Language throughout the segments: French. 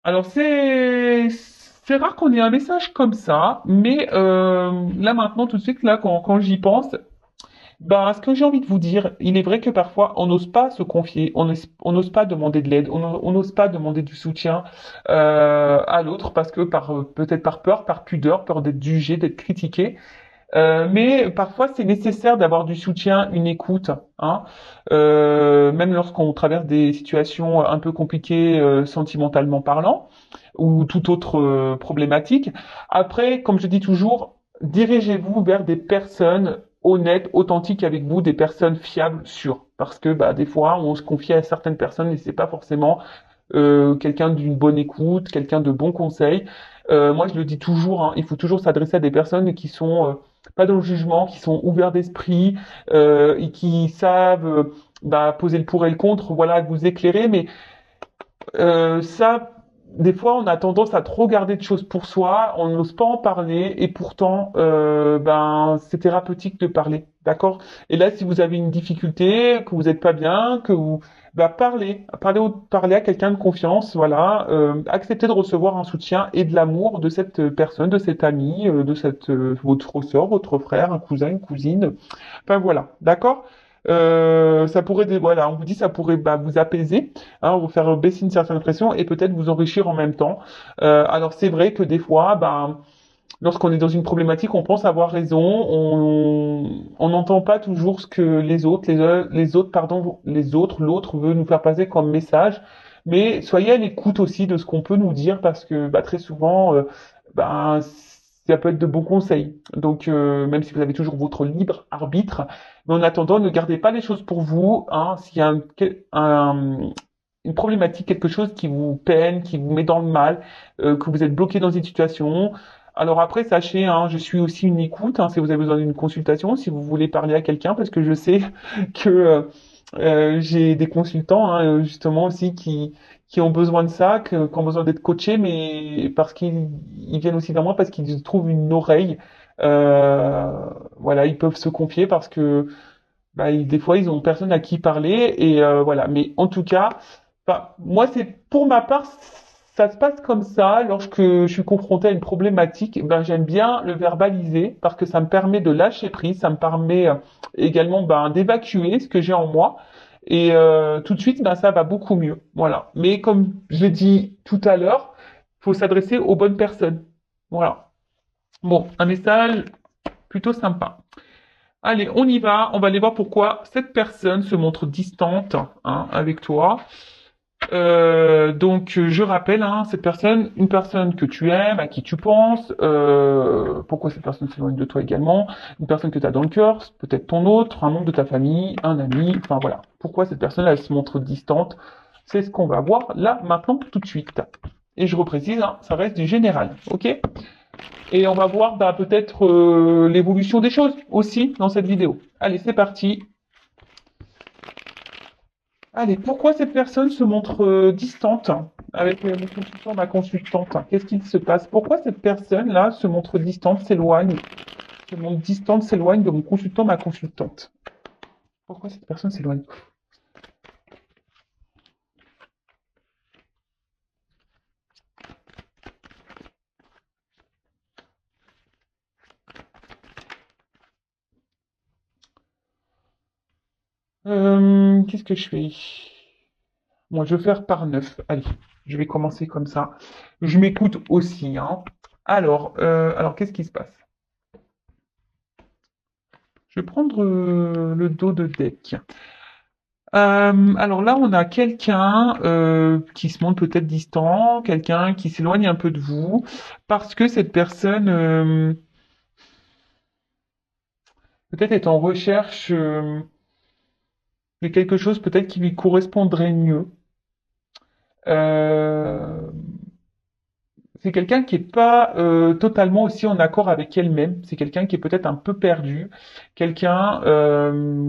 Alors c'est rare qu'on ait un message comme ça, mais là maintenant tout de suite là quand j'y pense, bah ce que j'ai envie de vous dire, il est vrai que parfois on n'ose pas se confier, on n'ose pas demander de l'aide, on n'ose pas demander du soutien à l'autre parce que par peut-être par peur, par pudeur, peur d'être jugé, d'être critiqué. Mais parfois, c'est nécessaire d'avoir du soutien, une écoute, hein. Même lorsqu'on traverse des situations un peu compliquées sentimentalement parlant, ou toute autre problématique. Après, comme je dis toujours, dirigez-vous vers des personnes honnêtes, authentiques avec vous, des personnes fiables, sûres. Parce que bah, des fois, on se confie à certaines personnes et c'est pas forcément quelqu'un d'une bonne écoute, quelqu'un de bons conseils. Moi, je le dis toujours, hein, il faut toujours s'adresser à des personnes qui sont pas dans le jugement, qui sont ouverts d'esprit et qui savent bah, poser le pour et le contre, voilà, vous éclairer. Mais ça, des fois, on a tendance à trop garder de choses pour soi, on n'ose pas en parler, et pourtant, ben, c'est thérapeutique de parler, d'accord? Et là, si vous avez une difficulté, que vous n'êtes pas bien, que vous, bah, parlez à quelqu'un de confiance, voilà, acceptez de recevoir un soutien et de l'amour de cette personne, de cet ami, de cette votre sœur, votre frère, un cousin, une cousine, enfin voilà, d'accord? Ça pourrait, voilà, on vous dit ça pourrait bah, vous apaiser, hein, vous faire baisser une certaine pression et peut-être vous enrichir en même temps. Alors c'est vrai que des fois, ben, lorsqu'on est dans une problématique, on pense avoir raison, on n'entend pas toujours ce que les autres, pardon, les autres, l'autre veut nous faire passer comme message. Mais soyez à l'écoute aussi de ce qu'on peut nous dire parce que bah, très souvent, ben, ça peut être de bons conseils. Donc même si vous avez toujours votre libre arbitre, mais en attendant, ne gardez pas les choses pour vous. Hein, s'il y a une problématique, quelque chose qui vous peine, qui vous met dans le mal, que vous êtes bloqué dans une situation. Alors après, sachez, hein, je suis aussi une écoute, hein, si vous avez besoin d'une consultation, si vous voulez parler à quelqu'un, parce que je sais que j'ai des consultants, hein, justement aussi, qui ont besoin de ça, qui ont besoin d'être coachés, mais parce qu'ils viennent aussi vers moi, parce qu'ils trouvent une oreille. Euh, voilà, ils peuvent se confier parce que bah, des fois, ils ont personne à qui parler et voilà. Mais en tout cas, enfin, moi, c'est pour ma part, ça se passe comme ça. Lorsque je suis confronté à une problématique, ben, j'aime bien le verbaliser parce que ça me permet de lâcher prise, ça me permet également ben, d'évacuer ce que j'ai en moi. Et tout de suite, ben, ça va beaucoup mieux. Voilà. Mais comme je l'ai dit tout à l'heure, faut s'adresser aux bonnes personnes. Voilà. Bon, un message plutôt sympa. Allez, on y va. On va aller voir pourquoi cette personne se montre distante hein, avec toi. Donc, je rappelle, hein, cette personne, une personne que tu aimes, à qui tu penses, pourquoi cette personne s'éloigne de toi également, une personne que tu as dans le cœur, peut-être ton autre, un membre de ta famille, un ami, enfin voilà. Pourquoi cette personne elle se montre distante, c'est ce qu'on va voir là, maintenant, tout de suite. Et je reprécise, hein, ça reste du général, ok? Et on va voir bah, peut-être l'évolution des choses aussi dans cette vidéo. Allez, c'est parti. Allez, pourquoi cette personne se montre distante avec mon consultant, ma consultante? Qu'est-ce qu'il se passe? Pourquoi cette personne-là se montre distante, s'éloigne, se montre distante, s'éloigne de mon consultant, ma consultante? Pourquoi cette personne s'éloigne? Qu'est-ce que je fais? Moi, je vais faire par 9. Allez, je vais commencer comme ça. Je m'écoute aussi, hein. Alors qu'est-ce qui se passe? Je vais prendre le dos de deck. Alors là, on a quelqu'un qui se montre peut-être distant, quelqu'un qui s'éloigne un peu de vous, parce que cette personne peut-être est en recherche de quelque chose peut-être qui lui correspondrait mieux. Euh, c'est quelqu'un qui est pas totalement aussi en accord avec elle-même. C'est quelqu'un qui est peut-être un peu perdu, quelqu'un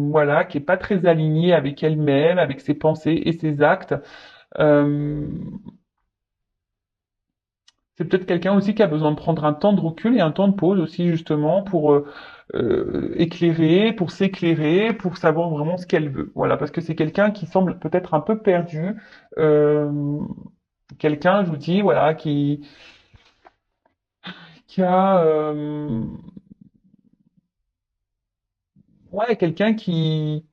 voilà qui est pas très aligné avec elle-même, avec ses pensées et ses actes. Euh, C'est peut-être quelqu'un aussi qui a besoin de prendre un temps de recul et un temps de pause aussi justement pour éclairer, pour s'éclairer, pour savoir vraiment ce qu'elle veut. Voilà, parce que c'est quelqu'un qui semble peut-être un peu perdu. Euh, Quelqu'un, je vous dis, voilà, qui a, ouais, quelqu'un qui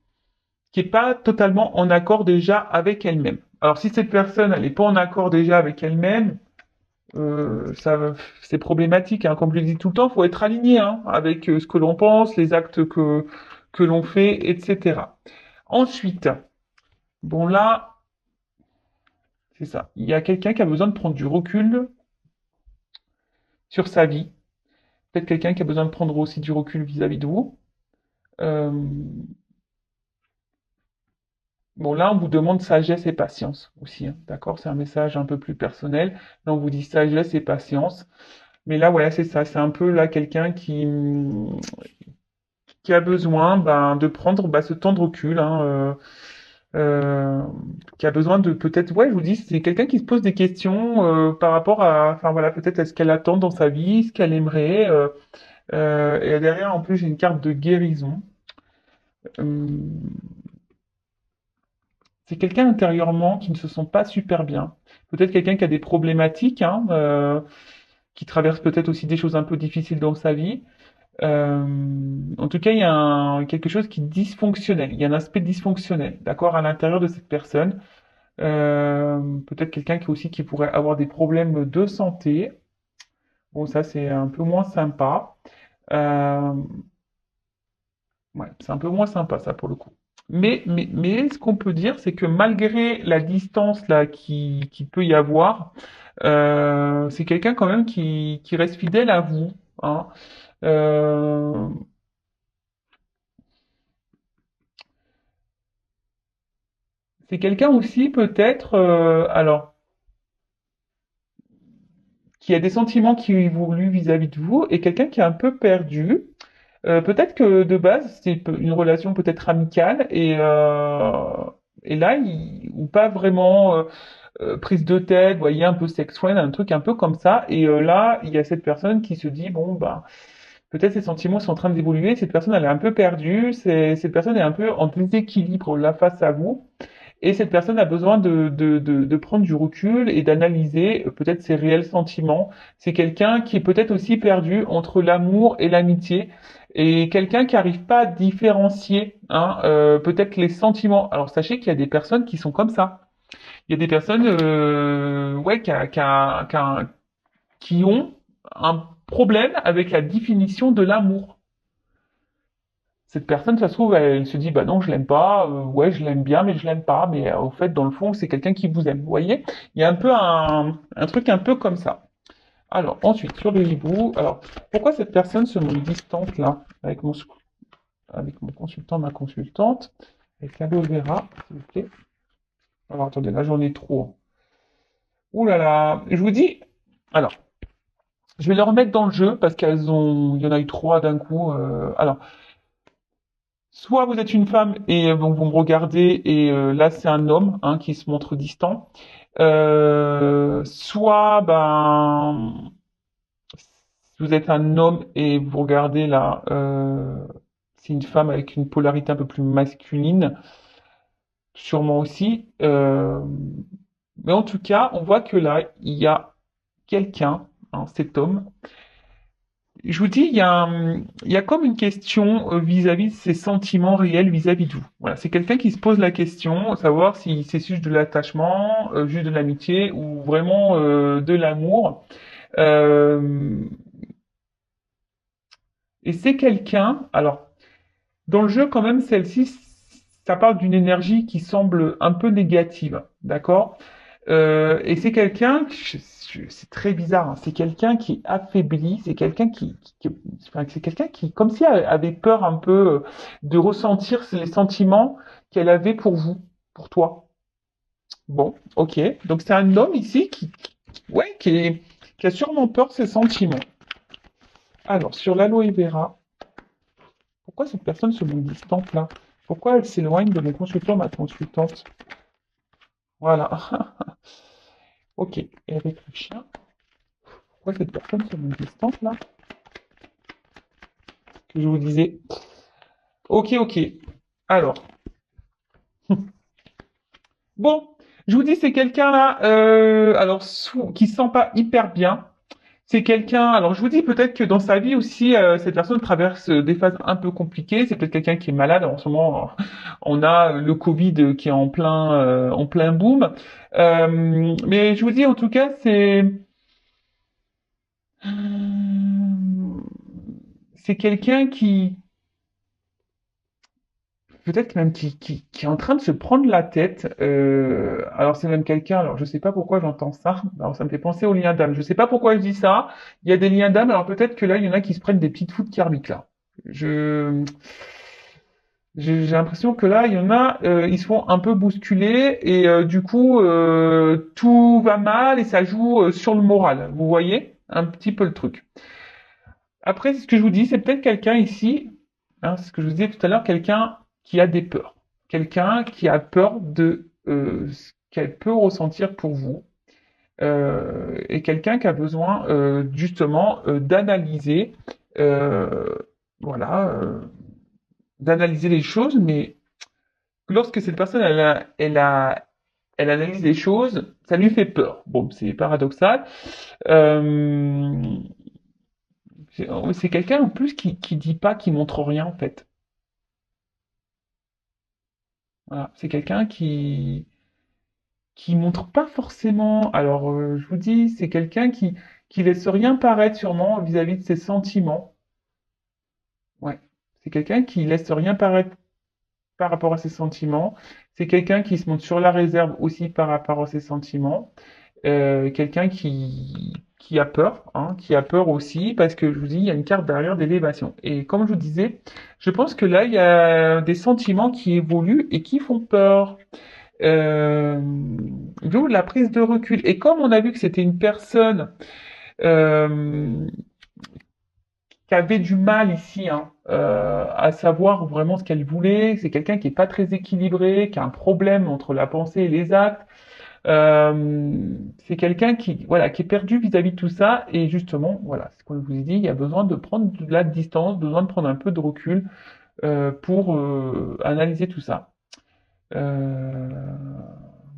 est pas totalement en accord déjà avec elle-même. Alors si cette personne, elle n'est pas en accord déjà avec elle-même, ça, c'est problématique, hein. Comme je le dis tout le temps, faut être aligné, hein, avec ce que l'on pense, les actes que l'on fait, etc. Ensuite, bon là, c'est ça. Il y a quelqu'un qui a besoin de prendre du recul sur sa vie. Peut-être quelqu'un qui a besoin de prendre aussi du recul vis-à-vis de vous. Euh, bon là, on vous demande sagesse et patience aussi, hein, d'accord? C'est un message un peu plus personnel. Là, on vous dit sagesse et patience. Mais là, voilà, c'est ça. C'est un peu là quelqu'un qui a besoin ben, de prendre ce temps de recul, hein, euh, qui a besoin de peut-être, ouais, je vous dis, c'est quelqu'un qui se pose des questions par rapport à, enfin voilà, peut-être à ce qu'elle attend dans sa vie, ce qu'elle aimerait. Et derrière, en plus, j'ai une carte de guérison. Euh, c'est quelqu'un intérieurement qui ne se sent pas super bien. Peut-être quelqu'un qui a des problématiques, hein, qui traverse peut-être aussi des choses un peu difficiles dans sa vie. Euh, en tout cas, il y a quelque chose qui est dysfonctionnel. Il y a un aspect dysfonctionnel, d'accord, à l'intérieur de cette personne. Peut-être quelqu'un qui aussi qui pourrait avoir des problèmes de santé. Bon, ça c'est un peu moins sympa. Euh, ouais, c'est un peu moins sympa ça pour le coup. Mais ce qu'on peut dire, c'est que malgré la distance là qui peut y avoir, c'est quelqu'un quand même qui reste fidèle à vous, hein. Euh, c'est quelqu'un aussi peut-être, alors, qui a des sentiments qui évoluent vis-à-vis de vous et quelqu'un qui est un peu perdu. Peut-être que de base, c'est une relation peut-être amicale et là, ou pas vraiment prise de tête, vous voyez, un peu sexuelle, un truc un peu comme ça. Et là, il y a cette personne qui se dit, bon, ben, peut-être ses sentiments sont en train d'évoluer, cette personne, elle est un peu perdue, cette personne est un peu en déséquilibre là face à vous. Et cette personne a besoin de prendre du recul et d'analyser peut-être ses réels sentiments. C'est quelqu'un qui est peut-être aussi perdu entre l'amour et l'amitié. Et quelqu'un qui n'arrive pas à différencier, hein, peut-être les sentiments. Alors sachez qu'il y a des personnes qui sont comme ça. Il y a des personnes ouais, qui ont un problème avec la définition de l'amour. Cette personne, ça se trouve, elle se dit, bah non, je l'aime pas, ouais, je l'aime bien, mais je l'aime pas, mais au fait, dans le fond, c'est quelqu'un qui vous aime. Vous voyez, il y a un peu un truc un peu comme ça. Alors, ensuite, sur le hibou, alors, pourquoi cette personne se montre distante là, avec mon consultant, ma consultante, avec l'aloe vera, s'il vous plaît. Alors, attendez, là, j'en ai trop. Ouh là là, je vous dis, alors, je vais les remettre dans le jeu parce il y en a eu trois d'un coup. Alors, soit vous êtes une femme et donc vous me regardez et là c'est un homme hein, qui se montre distant. Soit ben vous êtes un homme et vous regardez là c'est une femme avec une polarité un peu plus masculine, sûrement aussi. Mais en tout cas, on voit que là il y a quelqu'un, hein, cet homme. Je vous dis, il y a comme une question vis-à-vis de ses sentiments réels vis-à-vis de vous. Voilà, c'est quelqu'un qui se pose la question, savoir si c'est juste de l'attachement, juste de l'amitié ou vraiment de l'amour. Euh, et c'est quelqu'un, alors, dans le jeu quand même, celle-ci, ça parle d'une énergie qui semble un peu négative, d'accord? Et c'est quelqu'un, c'est très bizarre, hein, c'est quelqu'un qui est affaibli, c'est quelqu'un enfin, c'est quelqu'un qui, comme si elle avait peur un peu de ressentir les sentiments qu'elle avait pour vous, pour toi. Bon, ok. Donc c'est un homme ici ouais, qui a sûrement peur de ses sentiments. Alors, sur l'aloe vera, pourquoi cette personne se montre distante là? Pourquoi elle s'éloigne de mon consultant, ma consultante? Voilà. Ok. Et avec le chien, pourquoi cette personne se montre distante là? Que je vous disais. Ok, ok. Alors, bon, Je vous dis, c'est quelqu'un là, alors qui se sent pas hyper bien. C'est quelqu'un, alors je vous dis peut-être que dans sa vie aussi, cette personne traverse des phases un peu compliquées. C'est peut-être quelqu'un qui est malade. En ce moment, on a le Covid qui est en plein boom. Mais je vous dis en tout cas, c'est quelqu'un qui, peut-être même qui est en train de se prendre la tête. Alors c'est même quelqu'un, alors je sais pas pourquoi j'entends ça. Alors ça me fait penser aux liens d'âme. Je sais pas pourquoi je dis ça. Il y a des liens d'âme, alors peut-être que là, il y en a qui se prennent des petites foudres karmiques là. Je j'ai l'impression que là, il y en a, ils se font un peu bousculer et du coup, tout va mal et ça joue sur le moral. Vous voyez un petit peu le truc. Après, c'est ce que je vous dis, c'est peut-être quelqu'un ici, hein, c'est ce que je vous disais tout à l'heure, quelqu'un qui a des peurs, quelqu'un qui a peur de ce qu'elle peut ressentir pour vous, et quelqu'un qui a besoin justement d'analyser, euh, voilà, d'analyser les choses, mais lorsque cette personne elle analyse les choses, ça lui fait peur. Bon, c'est paradoxal. Euh, c'est quelqu'un en plus qui dit pas, qui montre rien en fait. Voilà, c'est quelqu'un qui montre pas forcément. Alors, je vous dis, c'est quelqu'un qui laisse rien paraître sûrement vis-à-vis de ses sentiments. Ouais, c'est quelqu'un qui laisse rien paraître par rapport à ses sentiments. C'est quelqu'un qui se montre sur la réserve aussi par rapport à ses sentiments. Quelqu'un qui a peur, hein, qui a peur aussi, parce que je vous dis, il y a une carte derrière d'élévation. Et comme je vous disais, je pense que là, il y a des sentiments qui évoluent et qui font peur. Euh, D'où la prise de recul. Et comme on a vu que c'était une personne euh, qui avait du mal ici, hein, à savoir vraiment ce qu'elle voulait, c'est quelqu'un qui est pas très équilibré, qui a un problème entre la pensée et les actes. C'est quelqu'un qui, voilà, qui est perdu vis-à-vis de tout ça. Et justement, voilà, c'est comme je vous ai dit, il y a besoin de prendre de la distance, besoin de prendre un peu de recul pour analyser tout ça. Euh,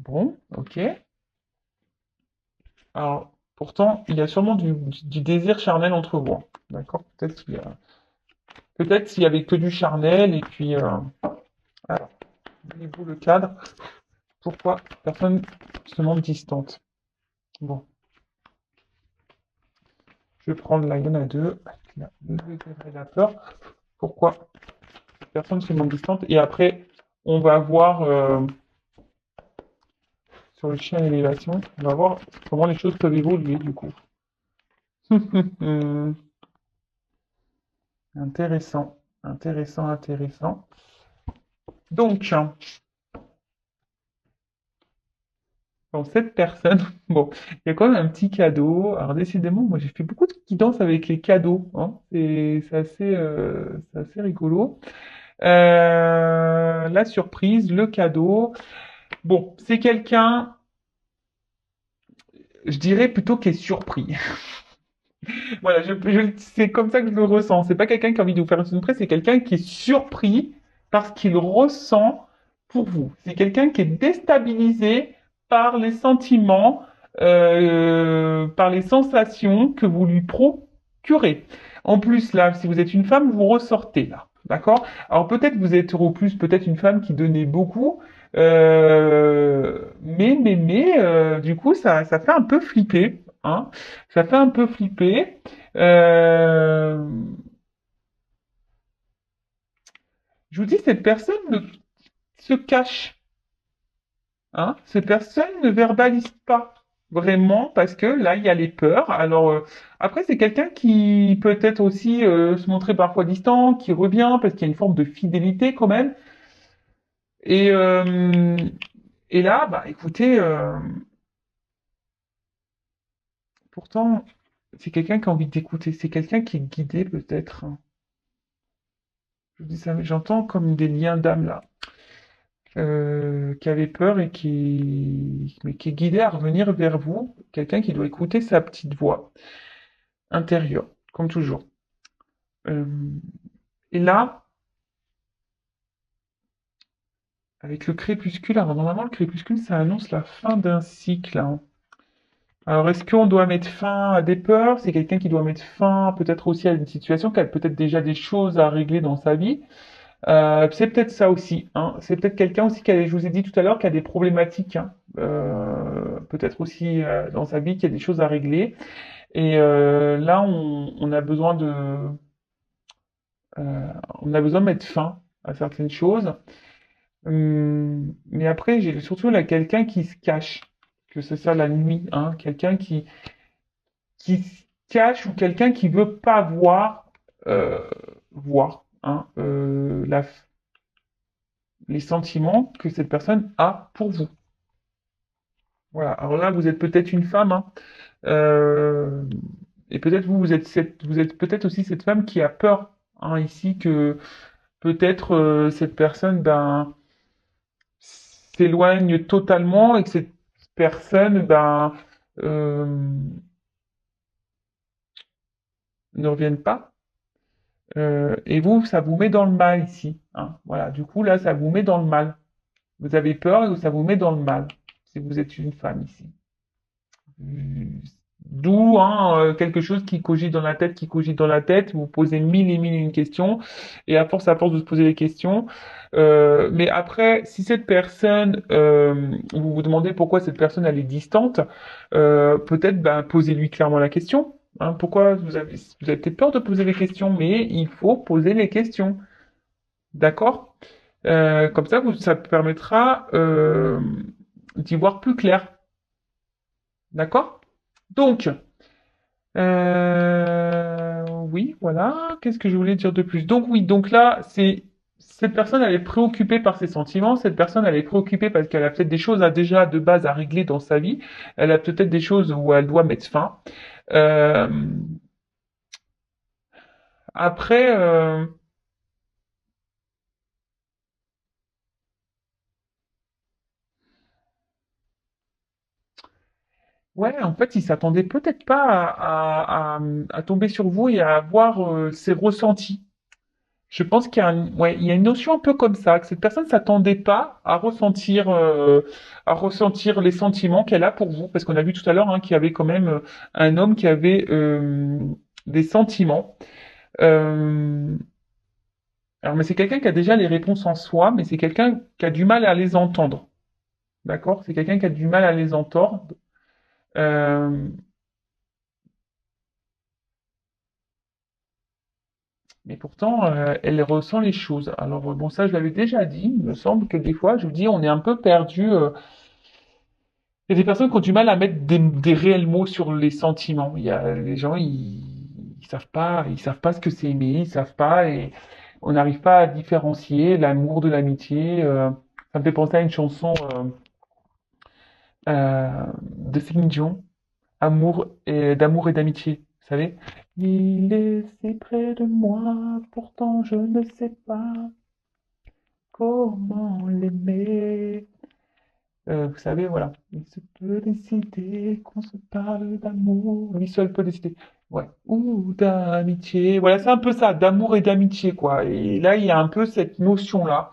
bon, ok. Alors, pourtant, il y a sûrement du désir charnel entre vous, hein. D'accord? Peut-être s'il y avait que du charnel et puis, alors, voyez-vous le cadre? Pourquoi personne se montre distante? Bon, je vais prendre la, il y en a deux. Là, le défibrillateur. Pourquoi personne se montre distante? Et après, on va voir sur le chien à élévation, on va voir comment les choses peuvent évoluer du coup. Intéressant, intéressant, intéressant. Donc, bon, cette personne, bon, il y a quand même un petit cadeau. Alors, décidément, moi, j'ai fait beaucoup de guidance avec les cadeaux, hein. C'est assez rigolo. La surprise, le cadeau. Bon, c'est quelqu'un, je dirais plutôt qui est surpris. Voilà, c'est comme ça que je le ressens. C'est pas quelqu'un qui a envie de vous faire une surprise, c'est quelqu'un qui est surpris parce qu'il ressent pour vous. C'est quelqu'un qui est déstabilisé par les sentiments, par les sensations que vous lui procurez. En plus, là, si vous êtes une femme, vous ressortez là. D'accord? Alors peut-être vous êtes au plus peut-être une femme qui donnait beaucoup, du coup, ça fait un peu flipper, hein. Ça fait un peu flipper. Euh, je vous dis, cette personne se cache, hein. Cette personne ne verbalise pas vraiment parce que là, il y a les peurs. Alors, après, c'est quelqu'un qui peut être aussi se montrer parfois distant, qui revient parce qu'il y a une forme de fidélité quand même. Et, euh, et là, bah, écoutez, pourtant, c'est quelqu'un qui a envie d'écouter. C'est quelqu'un qui est guidé peut-être, hein. Je vous dis ça, mais j'entends comme des liens d'âme là. Qui avait peur et mais qui est guidé à revenir vers vous, quelqu'un qui doit écouter sa petite voix intérieure, comme toujours. Euh, et là, Avec le crépuscule, alors normalement, le crépuscule, ça annonce la fin d'un cycle, hein. Alors, est-ce qu'on doit mettre fin à des peurs? C'est quelqu'un qui doit mettre fin peut-être aussi à une situation, qui a peut-être déjà des choses à régler dans sa vie. C'est peut-être ça aussi, hein. C'est peut-être quelqu'un aussi qui a, je vous ai dit tout à l'heure, qui a des problématiques, hein. Peut-être aussi dans sa vie qui a des choses à régler. Et là, on a besoin on a besoin de mettre fin à certaines choses. Mais après, j'ai surtout là quelqu'un qui se cache, que c'est ça la nuit, hein, quelqu'un qui se cache ou quelqu'un qui veut pas euh, voir, hein, les sentiments que cette personne a pour vous. Voilà. Alors là, vous êtes peut-être une femme, hein, euh, et peut-être vous êtes peut-être aussi cette femme qui a peur, hein, ici que peut-être cette personne, ben s'éloigne totalement et que cette personne ben, euh, ne revienne pas. Et vous, ça vous met dans le mal ici, hein. Voilà, du coup, là, ça vous met dans le mal. Vous avez peur et ça vous met dans le mal, si vous êtes une femme ici. D'où hein, quelque chose qui cogite dans la tête, qui cogite dans la tête, vous posez mille et mille et une questions, et à force de se poser les questions, mais après, si cette personne, vous vous demandez pourquoi cette personne elle est distante, peut-être ben, posez-lui clairement la question. Hein, pourquoi vous avez peut-être peur de poser les questions, mais il faut poser les questions, d'accord? Comme ça, ça permettra d'y voir plus clair, d'accord? Donc, oui, voilà. Qu'est-ce que je voulais dire de plus? Donc oui, donc là, c'est cette personne, elle est préoccupée par ses sentiments. Cette personne, elle est préoccupée parce qu'elle a peut-être des choses à déjà de base à régler dans sa vie. Elle a peut-être des choses où elle doit mettre fin. Euh, après, ouais, en fait, il s'attendait peut-être pas à tomber sur vous et à avoir ses ressentis. Je pense qu'il y a ouais, il y a une notion un peu comme ça, que cette personne s'attendait pas à ressentir les sentiments qu'elle a pour vous, parce qu'on a vu tout à l'heure hein, qu'il y avait quand même un homme qui avait des sentiments. Euh, alors, mais c'est quelqu'un qui a déjà les réponses en soi, mais c'est quelqu'un qui a du mal à les entendre, d'accord? C'est quelqu'un qui a du mal à les entendre. Euh, mais pourtant, elle ressent les choses. Alors, bon, ça, je l'avais déjà dit. Il me semble que des fois, je vous dis, on est un peu perdu. Il y a des personnes qui ont du mal à mettre des réels mots sur les sentiments. Il y a les gens, ils savent pas ce que c'est aimer, ils savent pas et on n'arrive pas à différencier l'amour de l'amitié. Ça me fait penser à une chanson de Céline Dion, d'amour et d'amitié. Vous savez? Il est si près de moi, pourtant je ne sais pas comment l'aimer. Vous savez, voilà. Il se peut décider qu'on se parle d'amour. Lui seul peut décider. Ouais. Ou d'amitié. Voilà, c'est un peu ça, d'amour et d'amitié, quoi. Et là, il y a un peu cette notion-là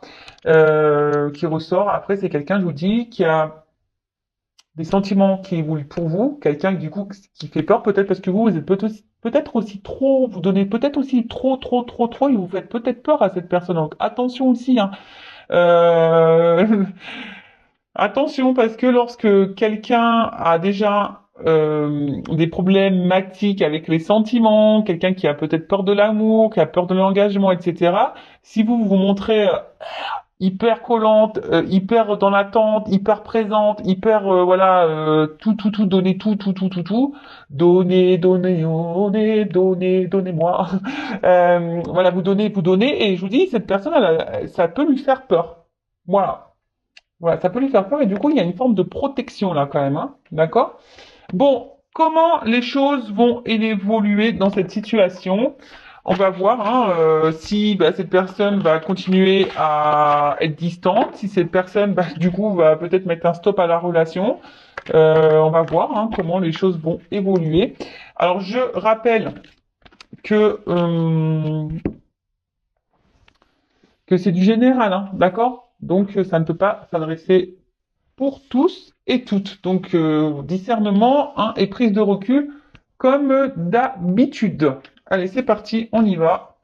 qui ressort. Après, c'est quelqu'un, je vous dis, qui a des sentiments qui évoluent pour vous. Quelqu'un, du coup, qui fait peur, peut-être parce que vous êtes peut-être aussi trop, vous donnez peut-être aussi trop, et vous faites peut-être peur à cette personne. Donc, attention aussi, hein. Euh, Attention, parce que lorsque quelqu'un a déjà des problématiques avec les sentiments, quelqu'un qui a peut-être peur de l'amour, qui a peur de l'engagement, etc., si vous vous montrez hyper collante, hyper dans l'attente, hyper présente, hyper voilà, tout, donner donnez-moi. Voilà, vous donnez, et je vous dis, cette personne, ça peut lui faire peur. Voilà. Voilà, ça peut lui faire peur et du coup, il y a une forme de protection là quand même, hein, d'accord? Bon, comment les choses vont évoluer dans cette situation? On va voir hein, si bah, cette personne va continuer à être distante, si cette personne, bah, du coup, va peut-être mettre un stop à la relation. On va voir hein, comment les choses vont évoluer. Alors, je rappelle que, euh, que c'est du général, hein, d'accord? Donc, ça ne peut pas s'adresser pour tous et toutes. Donc, discernement, hein, et prise de recul comme d'habitude. Allez, c'est parti, on y va.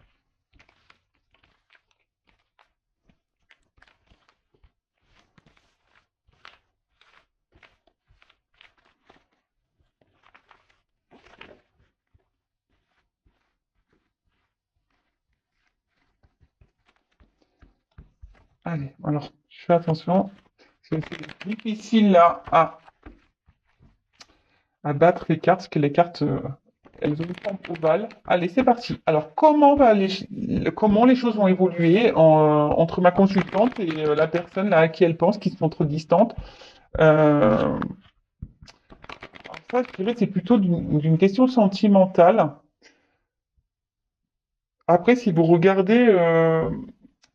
Allez, alors, je fais attention. C'est difficile là à battre les cartes, parce que les cartes, elles ont une forme ovale. Allez, c'est parti. Alors, comment les choses vont évoluer entre ma consultante et la personne là, à qui elle pense, qui sont trop distantes. En fait, je dirais que c'est plutôt d'une question sentimentale. Après, si vous regardez,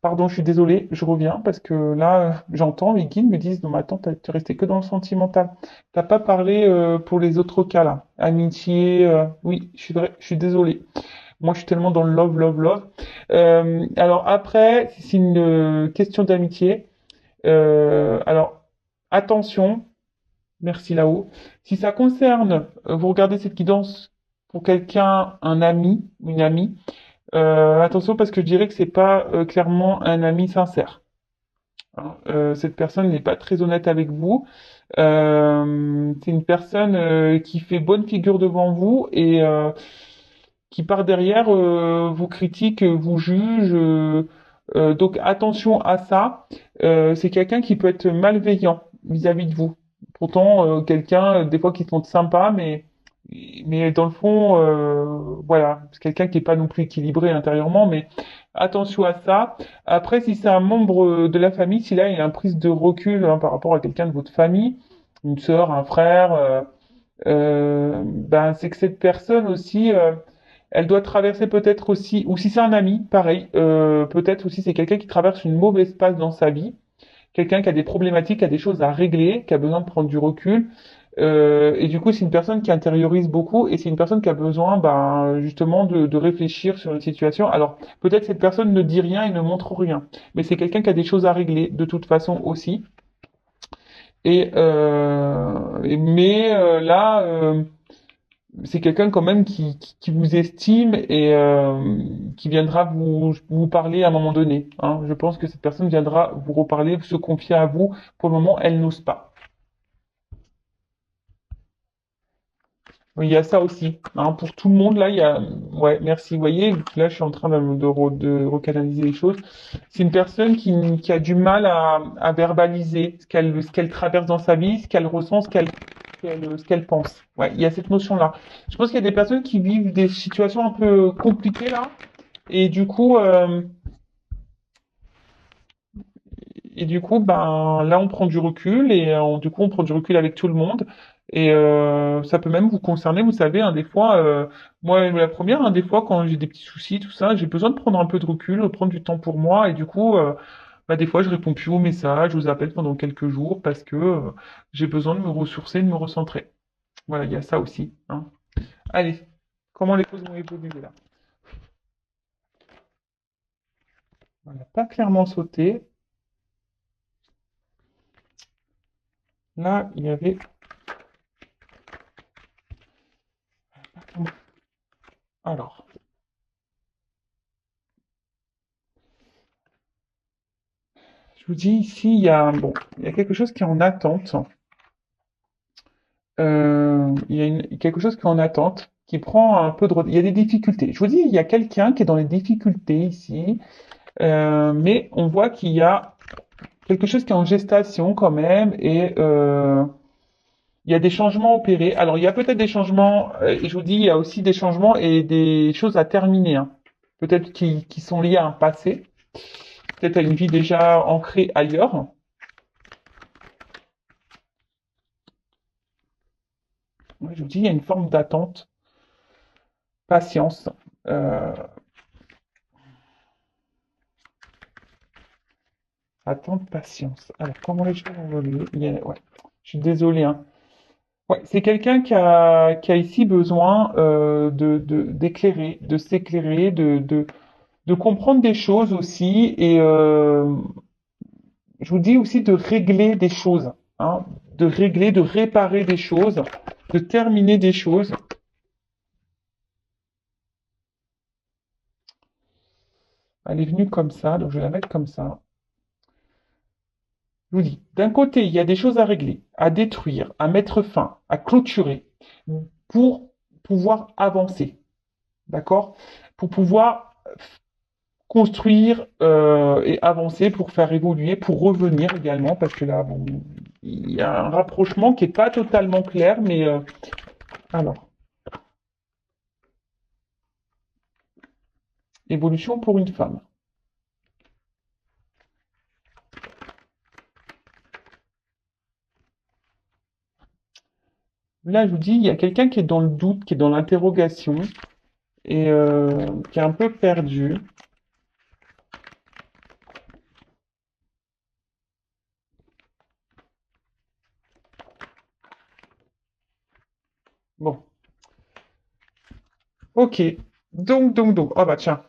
pardon, je suis désolé, je reviens parce que là, j'entends les guides me disent, non, mais attends, t'es resté que dans le sentimental. T'as pas parlé pour les autres cas là, amitié. Oui, je suis désolé. Moi, je suis tellement dans le love, love, love. Alors après, si c'est une question d'amitié. Alors attention, merci là-haut. Si ça concerne, vous regardez cette guidance pour quelqu'un, un ami, une amie. Attention parce que je dirais que c'est pas clairement un ami sincère, hein. Cette personne n'est pas très honnête avec vous. C'est une personne qui fait bonne figure devant vous et qui par derrière vous critique, vous juge. Donc attention à ça. C'est quelqu'un qui peut être malveillant vis-à-vis de vous. Pourtant, quelqu'un des fois qui se montre sympa, mais dans le fond, voilà, c'est quelqu'un qui est pas non plus équilibré intérieurement, mais attention à ça. Après, si c'est un membre de la famille, si là il y a une prise de recul, hein, par rapport à quelqu'un de votre famille, une sœur, un frère, ben c'est que cette personne aussi, elle doit traverser peut-être aussi, ou si c'est un ami, pareil, peut-être aussi c'est quelqu'un qui traverse une mauvaise passe dans sa vie, quelqu'un qui a des problématiques, qui a des choses à régler, qui a besoin de prendre du recul. Et du coup, c'est une personne qui intériorise beaucoup et c'est une personne qui a besoin, ben, justement, de réfléchir sur une situation. Alors, peut-être cette personne ne dit rien et ne montre rien, mais c'est quelqu'un qui a des choses à régler de toute façon aussi. Là, c'est quelqu'un quand même qui vous estime et qui viendra vous parler à un moment donné, hein. Je pense que cette personne viendra vous reparler, se confier à vous. Pour le moment, elle n'ose pas. Oui, il y a ça aussi, hein. Pour tout le monde, là, il y a... Ouais, merci. Vous voyez, là, je suis en train de recanaliser les choses. C'est une personne qui a du mal à verbaliser ce qu'elle traverse dans sa vie, ce qu'elle ressent, ce qu'elle pense. Ouais, il y a cette notion-là. Je pense qu'il y a des personnes qui vivent des situations un peu compliquées, là. Et du coup, euh, et du coup, ben là, on prend du recul et du coup, on prend du recul avec tout le monde. Et ça peut même vous concerner, vous savez, hein, des fois, moi, la première, hein, des fois, quand j'ai des petits soucis, tout ça, j'ai besoin de prendre un peu de recul, de prendre du temps pour moi. Et du coup, bah, des fois, je réponds plus aux messages, aux appels pendant quelques jours parce que j'ai besoin de me ressourcer, de me recentrer. Voilà, il y a ça aussi, hein. Allez, comment les choses vont évoluer là? Voilà, pas clairement sauté. Là, il y avait... Alors, je vous dis ici, bon, il y a quelque chose qui est en attente. Il y a quelque chose qui est en attente, qui prend un peu de... Il y a des difficultés. Je vous dis, il y a quelqu'un qui est dans les difficultés ici, mais on voit qu'il y a quelque chose qui est en gestation quand même, et il y a des changements opérés. Alors, il y a peut-être des changements, et je vous dis, il y a aussi des changements et des choses à terminer, hein. Peut-être qui sont liées à un passé, peut-être à une vie déjà ancrée ailleurs. Ouais, je vous dis, il y a une forme d'attente, patience. Euh, Attente, patience. Alors, comment les choses vont évoluer? Ouais. Je suis désolé, hein. Ouais, c'est quelqu'un qui a ici besoin d'éclairer, de s'éclairer, de comprendre des choses aussi. Et Je vous dis aussi de régler des choses, hein, de régler, de réparer des choses, de terminer des choses. Elle est venue comme ça, donc je vais la mettre comme ça. Je vous dis, d'un côté, il y a des choses à régler, à détruire, à mettre fin, à clôturer, pour pouvoir avancer, d'accord? Pour pouvoir construire et avancer, pour faire évoluer, pour revenir également, parce que là, bon, il y a un rapprochement qui est pas totalement clair, mais alors, évolution pour une femme. Là, je vous dis, il y a quelqu'un qui est dans le doute, qui est dans l'interrogation et qui est un peu perdu. Bon, ok. Donc. Oh bah tiens.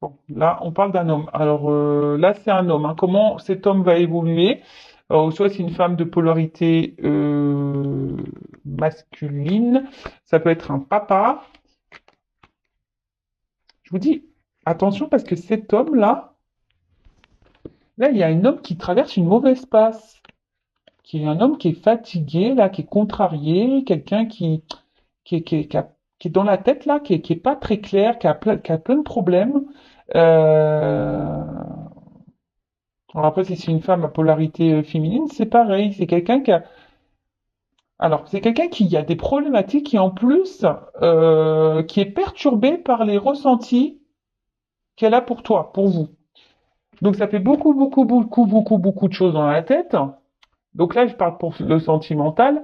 Bon, là, on parle d'un homme. Alors là, c'est un homme, hein. Comment cet homme va évoluer? Alors, soit c'est une femme de polarité masculine, ça peut être un papa. Je vous dis, attention parce que cet homme-là, là, il y a un homme qui traverse une mauvaise passe, qui est un homme qui est fatigué, là, qui est contrarié, quelqu'un qui est dans la tête, là, qui est pas très clair, qui a plein de problèmes. Alors après, si c'est une femme à polarité féminine, c'est pareil. C'est quelqu'un qui a des problématiques et en plus, qui est perturbé par les ressentis qu'elle a pour toi, pour vous. Donc ça fait beaucoup de choses dans la tête. Donc là, je parle pour le sentimental.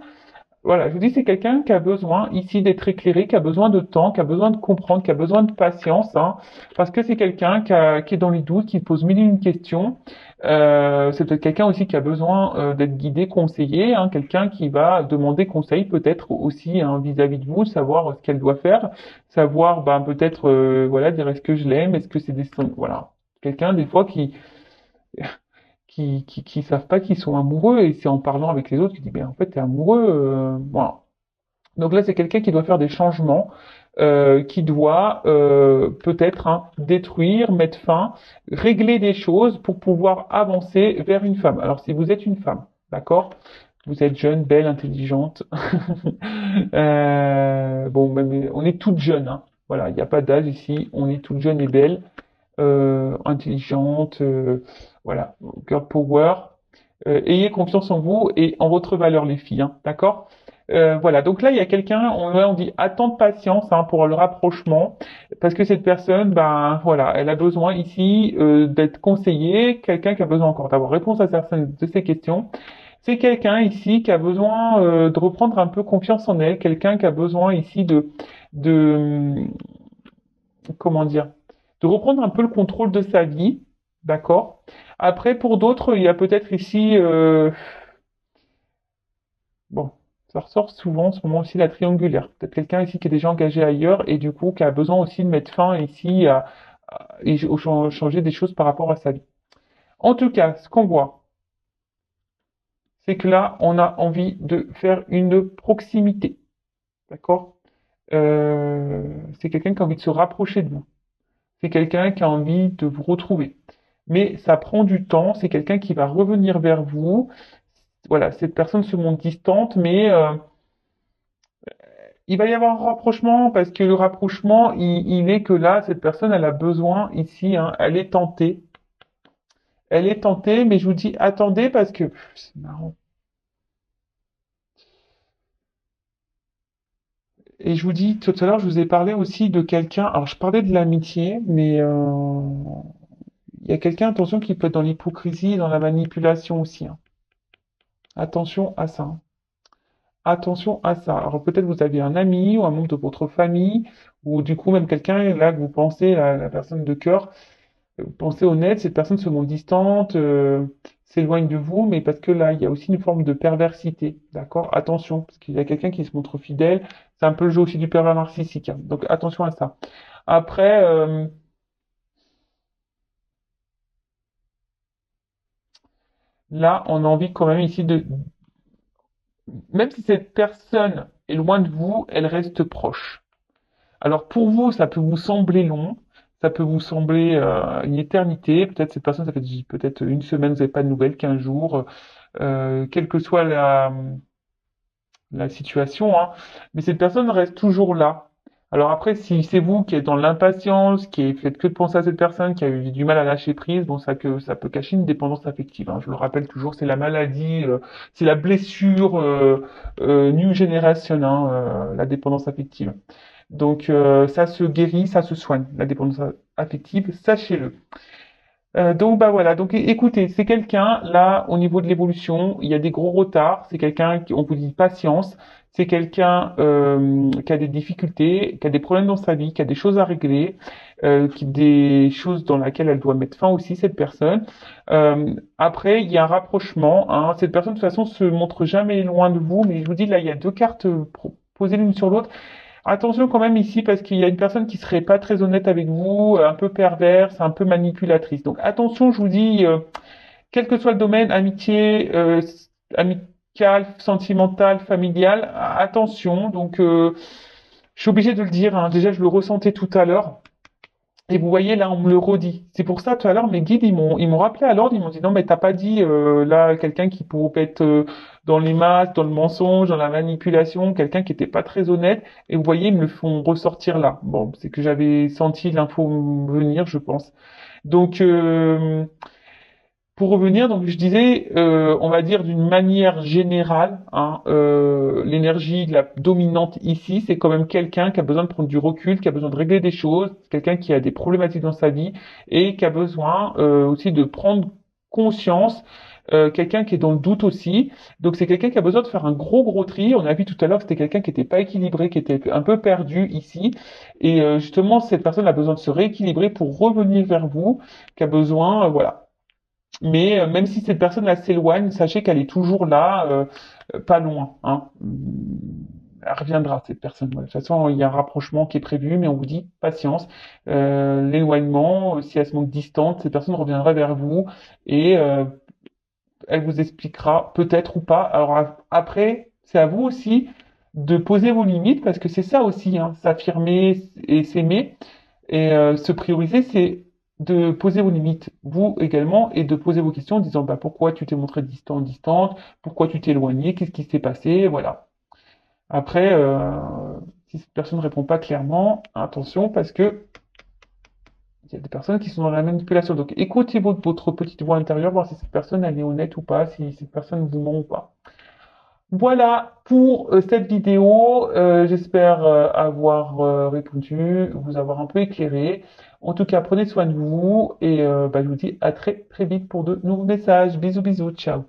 Voilà, je vous dis, c'est quelqu'un qui a besoin ici d'être éclairé, qui a besoin de temps, qui a besoin de comprendre, qui a besoin de patience, hein, parce que c'est quelqu'un qui est dans les doutes, qui pose mille et une questions. C'est peut-être quelqu'un aussi qui a besoin d'être guidé, conseillé, hein, quelqu'un qui va demander conseil peut-être aussi hein, vis-à-vis de vous, savoir ce qu'elle doit faire, savoir ben, peut-être voilà dire est-ce que je l'aime, est-ce que c'est des voilà quelqu'un des fois qui savent pas qu'ils sont amoureux et c'est en parlant avec les autres qui dit ben en fait t'es amoureux voilà. Donc là c'est quelqu'un qui doit faire des changements qui doit peut-être hein, détruire, mettre fin, régler des choses pour pouvoir avancer vers une femme. Alors si vous êtes une femme, d'accord, vous êtes jeune, belle, intelligente, bon même, on est toutes jeunes, hein. Voilà, il n'y a pas d'âge ici, on est toutes jeunes et belles intelligente, voilà, girl power. Ayez confiance en vous et en votre valeur, les filles, hein, d'accord? Voilà, donc là, il y a quelqu'un, on dit attends de patience hein, pour le rapprochement, parce que cette personne, ben voilà, elle a besoin ici d'être conseillée, quelqu'un qui a besoin encore d'avoir réponse à certaines de ces questions. C'est quelqu'un ici qui a besoin de reprendre un peu confiance en elle, quelqu'un qui a besoin ici de comment dire, de reprendre un peu le contrôle de sa vie, d'accord? Après, pour d'autres, il y a peut-être ici, bon, ça ressort souvent en ce moment aussi la triangulaire. Peut-être quelqu'un ici qui est déjà engagé ailleurs et du coup qui a besoin aussi de mettre fin ici et changer des choses par rapport à sa vie. En tout cas, ce qu'on voit, c'est que là, on a envie de faire une proximité, d'accord? C'est quelqu'un qui a envie de se rapprocher de vous. C'est quelqu'un qui a envie de vous retrouver. Mais ça prend du temps, c'est quelqu'un qui va revenir vers vous. Voilà, cette personne se montre distante, mais il va y avoir un rapprochement parce que le rapprochement, il est que là, cette personne, elle a besoin ici, hein, elle est tentée. Elle est tentée, mais je vous dis, attendez parce que c'est marrant. Et je vous dis, tout à l'heure, je vous ai parlé aussi de quelqu'un. Alors, je parlais de l'amitié, mais il y a quelqu'un, attention, qui peut être dans l'hypocrisie et dans la manipulation aussi, hein. Attention à ça, hein. Attention à ça. Alors peut-être vous avez un ami ou un membre de votre famille, ou du coup même quelqu'un là que vous pensez, la personne de cœur, vous pensez honnête, cette personne se montre distante, s'éloigne de vous, mais parce que là, il y a aussi une forme de perversité, d'accord? Attention, parce qu'il y a quelqu'un qui se montre fidèle, c'est un peu le jeu aussi du pervers narcissique, hein. Donc attention à ça. Après, Là, on a envie quand même ici de, même si cette personne est loin de vous, elle reste proche. Alors pour vous, ça peut vous sembler long, ça peut vous sembler une éternité. Peut-être cette personne, ça fait peut-être une semaine, vous n'avez pas de nouvelles, 15 jours, quelle que soit la situation, hein. Mais cette personne reste toujours là. Alors après, si c'est vous qui êtes dans l'impatience, qui faites que de penser à cette personne, qui a eu du mal à lâcher prise, bon, ça peut cacher une dépendance affective, hein. Je le rappelle toujours, c'est la maladie, c'est la blessure new generation, hein, la dépendance affective. Donc ça se guérit, ça se soigne, la dépendance affective, sachez-le. Donc bah voilà, donc écoutez, c'est quelqu'un là au niveau de l'évolution, il y a des gros retards, c'est quelqu'un qui on vous dit patience, c'est quelqu'un qui a des difficultés, qui a des problèmes dans sa vie, qui a des choses à régler, qui des choses dans lesquelles elle doit mettre fin aussi cette personne. Après il y a un rapprochement, hein. Cette personne de toute façon se montre jamais loin de vous, mais je vous dis là il y a deux cartes posées l'une sur l'autre. Attention quand même ici parce qu'il y a une personne qui serait pas très honnête avec vous, un peu perverse, un peu manipulatrice. Donc attention, je vous dis, quel que soit le domaine, amitié, amical, sentimental, familial, attention. Donc je suis obligé de le dire, hein. Déjà je le ressentais tout à l'heure. Et vous voyez, là, on me le redit. C'est pour ça, tout à l'heure, mes guides, ils m'ont rappelé à l'ordre, ils m'ont dit, non, mais t'as pas dit, là, quelqu'un qui pourrait être dans les masses, dans le mensonge, dans la manipulation, quelqu'un qui était pas très honnête. Et vous voyez, ils me le font ressortir là. Bon, c'est que j'avais senti l'info venir, je pense. Donc, pour revenir, donc je disais, on va dire d'une manière générale, hein, l'énergie la dominante ici, c'est quand même quelqu'un qui a besoin de prendre du recul, qui a besoin de régler des choses, quelqu'un qui a des problématiques dans sa vie et qui a besoin aussi de prendre conscience. Quelqu'un qui est dans le doute aussi. Donc c'est quelqu'un qui a besoin de faire un gros tri. On a vu tout à l'heure que c'était quelqu'un qui n'était pas équilibré, qui était un peu perdu ici. Et justement, cette personne a besoin de se rééquilibrer pour revenir vers vous, qui a besoin, voilà. Mais même si cette personne-là s'éloigne, sachez qu'elle est toujours là, pas loin, hein. Elle reviendra, cette personne. Ouais. De toute façon, il y a un rapprochement qui est prévu, mais on vous dit patience. L'éloignement, si elle se montre distante, cette personne reviendra vers vous et elle vous expliquera peut-être ou pas. Alors après, c'est à vous aussi de poser vos limites parce que c'est ça aussi, hein, s'affirmer et s'aimer. Et se prioriser, c'est de poser vos limites, vous également, et de poser vos questions en disant bah, pourquoi tu t'es montré distant, distante, pourquoi tu t'es éloigné, qu'est-ce qui s'est passé, voilà. Après, si cette personne ne répond pas clairement, attention parce que il y a des personnes qui sont dans la manipulation. Donc écoutez votre petite voix intérieure, voir si cette personne elle est honnête ou pas, si cette personne vous ment ou pas. Voilà pour cette vidéo. J'espère avoir répondu, vous avoir un peu éclairé. En tout cas, prenez soin de vous et bah, je vous dis à très très vite pour de nouveaux messages. Bisous bisous, ciao.